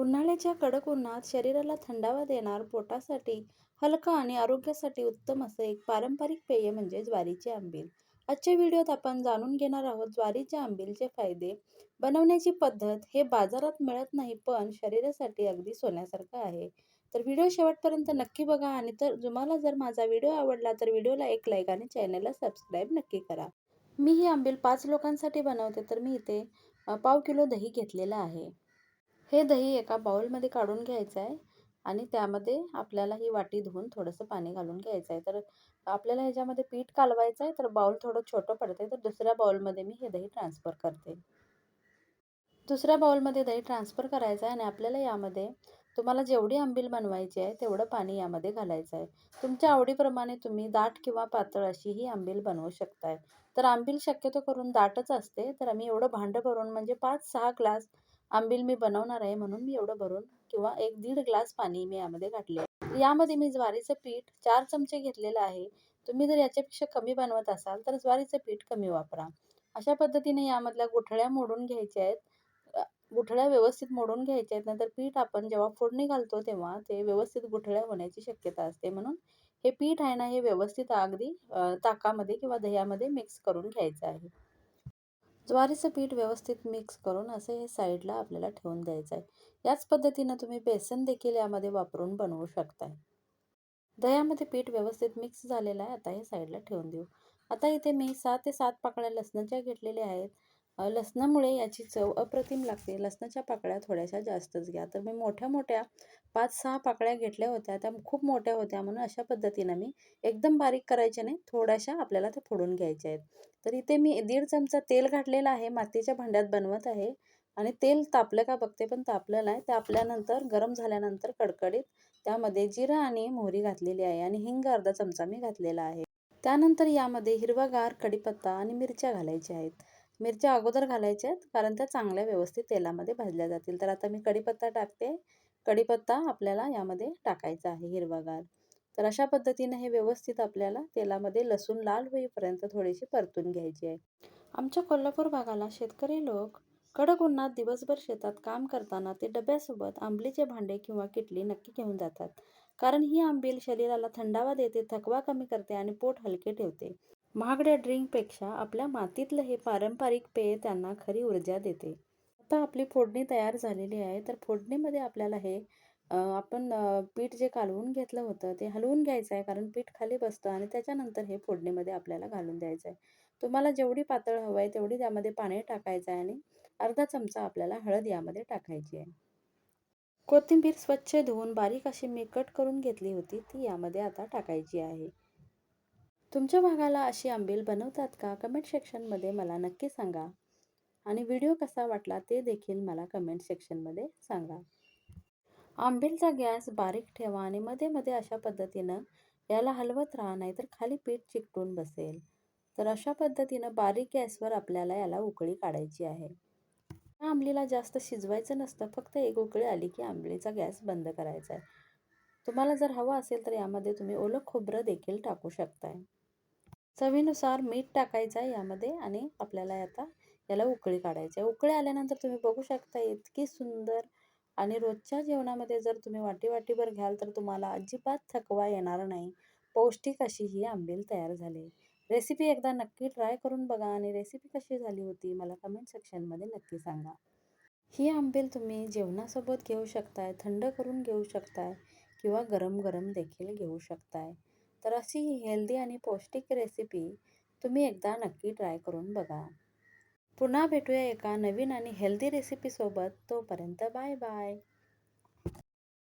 उन्हाळ्याच्या कडक उन्हात शरीराला थंडावा देणार, पोटासाठी हलका आणि आरोग्यासाठी उत्तम असं एक पारंपरिक पेय म्हणजे ज्वारीचे आंबील. आजच्या व्हिडिओत आपण जाणून घेणार आहोत ज्वारीच्या आंबीलचे फायदे, बनवण्याची पद्धत. हे बाजारात मिळत नाही पण शरीरासाठी अगदी सोन्यासारखं आहे. तर व्हिडिओ शेवटपर्यंत नक्की बघा आणि तुम्हाला जर माझा व्हिडिओ आवडला तर व्हिडिओला एक लाईक आणि चॅनलला सबस्क्राईब नक्की करा. मी ही आंबील 5 लोकांसाठी बनवते तर मी इथे पाव किलो दही घेतलेलं आहे. हे दही एका बाउलमध्ये काढून घ्यायचं आहे आणि त्यामध्ये आपल्याला ही वाटी धुवून थोडंसं पाणी घालून घ्यायचं आहे. तर आपल्याला ह्याच्यामध्ये पीठ कालवायचं आहे, तर बाउल थोडं छोटं पडते, तर दुसऱ्या बाउलमध्ये मी हे दही ट्रान्सफर करते. दुसऱ्या बाउलमध्ये दही ट्रान्सफर करायचं आहे आणि आपल्याला यामध्ये तुम्हाला जेवढी आंबील बनवायची आहे तेवढं पाणी यामध्ये घालायचं आहे. तुमच्या आवडीप्रमाणे तुम्ही दाट किंवा पातळ अशी ही आंबील बनवू शकताय. तर आंबील शक्यतो करून दाटच असते. तर आम्ही एवढं भांडं भरून म्हणजे 5-6 ग्लास आंबील मी बनवणार आहे म्हणून मी एवढं भरून किंवा 1-1.5 ग्लास पाणी मी यामध्ये घातले. यामध्ये मी ज्वारीचं पीठ 4 चमचे घेतलेलं आहे. तुम्ही जर याच्यापेक्षा कमी बनवत असाल तर ज्वारीचं पीठ कमी वापरा. अशा पद्धतीने यामधल्या गुठळ्या मोडून घ्यायच्या आहेत. गुठळ्या व्यवस्थित मोडून घ्यायच्या आहेत. नंतर पीठ आपण जेव्हा फोडणी घालतो तेव्हा ते व्यवस्थित गुठळ्या होण्याची शक्यता असते. म्हणून हे पीठ आहे ना, हे व्यवस्थित अगदी ताकामध्ये किंवा दह्यामध्ये मिक्स करून घ्यायचं आहे. ज्वारीचं पीठ व्यवस्थित मिक्स करून असं हे साईडला आपल्याला ठेवून द्यायचं आहे. याच पद्धतीनं तुम्ही बेसन देखील यामध्ये वापरून बनवू शकताय. दह्यामध्ये पीठ व्यवस्थित मिक्स झालेलं आहे. आता हे साईडला ठेवून देऊ. आता इथे मी 6 ते 7 पाकळ्या लसणाच्या घेतलेल्या आहेत. लसणामुळे याची चव अप्रतिम लागते. लसणाच्या पाकळ्या थोड्याशा जास्तच घ्या. तर मी मोठ्या-मोठ्या 5-6 पाकळ्या घेतल्या होत्या. त्या खूप मोठ्या होत्या म्हणून अशा पद्धतीनं मी एकदम बारीक करायच्या नाही, थोड्याशा आपल्याला त्या फोडून घ्यायच्या आहेत. तर इथे मी 1.5 चमचा तेल घातलेलं आहे. मातीच्या भांड्यात बनवत आहे आणि तेल तापलं का बघते, पण तापलं नाही. तापल्यानंतर गरम झाल्यानंतर कडकडीत त्यामध्ये जिरं आणि मोहरी घातलेली आहे आणि हिंग अर्धा चमचा मी घातलेला आहे. त्यानंतर यामध्ये हिरवागार कढीपत्ता आणि मिरच्या घालायच्या आहेत. मिरच्या अगोदर घालायच्या आहेत कारण त्या चांगल्या व्यवस्थित तेलामध्ये भाजल्या जातील. तर आता मी कढीपत्ता टाकते. कढीपत्ता आपल्याला यामध्ये टाकायचा आहे हिरवागार. तर अशा पद्धतीने हे व्यवस्थित आपल्याला तेलामध्ये लसूण लाल होईपर्यंत थोडीशी परतून घ्यायची आहे. आमच्या कोल्हापूर भागाला शेतकरी लोक कडक उन्हात दिवसभर शेतात काम करताना ते डब्यासोबत आंबलीचे भांडे किंवा किटली नक्की घेऊन जातात. कारण ही आंबील शरीराला थंडावा देते, थकवा कमी करते आणि पोट हलके ठेवते. महागड्या ड्रिंकपेक्षा आपल्या मातीतलं हे पारंपरिक पेय त्यांना खरी ऊर्जा देते. आता आपली फोडणी तयार झालेली आहे. तर फोडणीमध्ये आपल्याला हे आपण पीठ जे कालवून घेतलं होतं ते हलवून घ्यायचं आहे कारण पीठ खाली बसतं आणि त्याच्यानंतर हे फोडणीमध्ये आपल्याला घालून द्यायचं आहे. तुम्हाला जेवढी पातळ हवं आहे तेवढी त्यामध्ये पाणी टाकायचं आहे आणि अर्धा चमचा आपल्याला हळद यामध्ये टाकायची आहे. कोथिंबीर स्वच्छ धुवून बारीक अशी मी कट करून घेतली होती, ती यामध्ये आता टाकायची आहे. तुमच्या भागाला अशी आंबील बनवतात का? कमेंट सेक्शनमध्ये मला नक्की सांगा आणि व्हिडिओ कसा वाटला ते देखील मला कमेंट सेक्शनमध्ये सांगा. आंबीलचा गॅस बारीक ठेवा आणि मध्ये-मध्ये अशा पद्धतीनं याला हलवत राहा, नाहीतर खाली पीठ चिकटून बसेल. तर अशा पद्धतीनं बारीक गॅसवर आपल्याला याला उकळी काढायची आहे. या आंबलीला जास्त शिजवायचं नसतं, फक्त एक उकळी आली की आंबलीचा गॅस बंद करायचा आहे. तुम्हाला जर हवं असेल तर यामध्ये तुम्ही ओलं खोबरं देखील टाकू शकताय. चवीनुसार मीठ टाकायचं आहे यामध्ये आणि आपल्याला आता याला उकळी काढायची आहे. उकळी आल्यानंतर तुम्ही बघू शकता इतकी सुंदर आणि रोजच्या जेवणामध्ये जर तुम्ही वाटी-वाटीभर घ्याल तर तुम्हाला अजिबात थकवा येणार नाही. पौष्टिक अशी ही आंबील तयार झाली. रेसिपी एकदा नक्की ट्राय करून बघा आणि रेसिपी कशी झाली होती मला कमेंट सेक्शनमध्ये नक्की सांगा. ही आंबील तुम्ही जेवणासोबत घेऊ शकताय, थंड करून घेऊ शकताय किंवा गरम-गरम देखील घेऊ शकताय. तर अशी ही हेल्दी आणि पौष्टिक रेसिपी तुम्ही एकदा नक्की ट्राय करून बघा. पुन्हा भेटूया एका नवीन आणि हेल्दी रेसिपीसोबत. तोपर्यंत बाय बाय.